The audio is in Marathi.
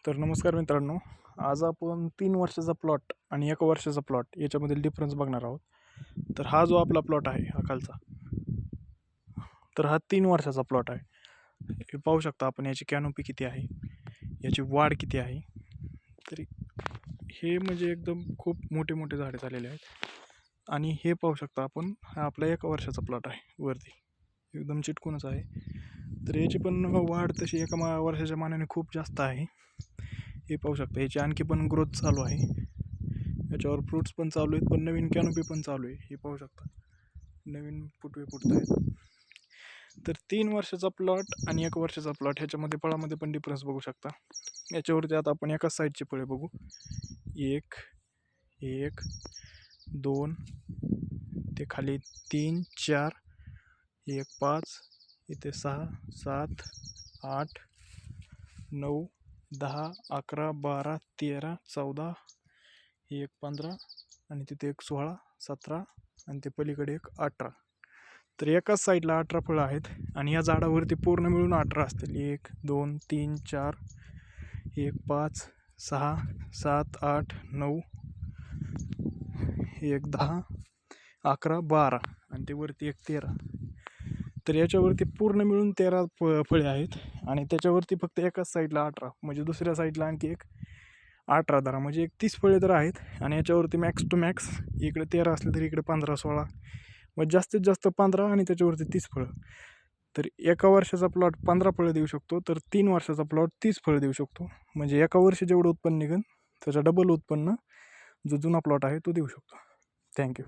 तर नमस्कार मित्रांनो, आज आपण 3 वर्षाचा प्लॉट आणि 1 वर्षाचा प्लॉट याच्यामधील डिफरन्स बघणार आहोत. तर हा जो आपला प्लॉट आहे हा खालचा, तर हा 3 वर्षाचा प्लॉट आहे. हे पाहू शकता आपण, याची कॅनोपी किती आहे, याची वाढ किती आहे. तरी हे म्हणजे एकदम खूप मोठे मोठे झाडे झालेले आहेत. आणि हे पाहू शकता आपण, हा आपला 1 वर्षाचा प्लॉट आहे. वरती एकदम चिटकूनच आहे. तर याची पण वाढ तशी वर्षाच्या मानाने खूप जास्त आहे. हे पाहू शकता, याची आणखी पण ग्रोथ चालू आहे. याच्यावर फ्रूट्स पण चालू आहेत, पण नवीन कॅनोपी पण चालू आहे. हे पाहू शकता, नवीन फुटवे फुटत आहेत. तर 3 वर्षाचा प्लॉट आणि 1 वर्षाचा प्लॉट ह्याच्यामध्ये फळामध्ये पण डिफरन्स बघू शकता. याच्यावरती आता आपण एकाच साईडची फळे बघू. एक एक 2 ते खाली 3 4 1 5 इथे 6 7 8 9 10 11 12 13 14 एक 15 आणि तिथे एक 16 17 आणि ते पलीकडे एक 18. तर एकाच साईडला 18 फळं आहेत आणि या झाडावरती पूर्ण मिळून 18 असतील. 1 2 3 4 1 5 6 7 8 9 1 10 11 12 आणि ते वरती एक 13. तर याच्यावरती पूर्ण मिळून 13 फळे आहेत आणि त्याच्यावरती फक्त एकाच साईडला 18, म्हणजे दुसऱ्या साईडला आणखी एक 18 धरा, म्हणजे एक 30 फळे तर आहेत. आणि याच्यावरती मॅक्स टू मॅक्स इकडे 13 असले तरी इकडे 15 16, मग जास्तीत जास्त 15 आणि त्याच्यावरती 30 फळं. तर 1 वर्षाचा प्लॉट 15 फळं देऊ शकतो, तर 3 वर्षाचा प्लॉट 30 फळं देऊ शकतो. म्हणजे 1 वर्षी जेवढं उत्पन्न निघेल त्याचं डबल उत्पन्न जो जुना प्लॉट आहे तो देऊ शकतो. थँक्यू.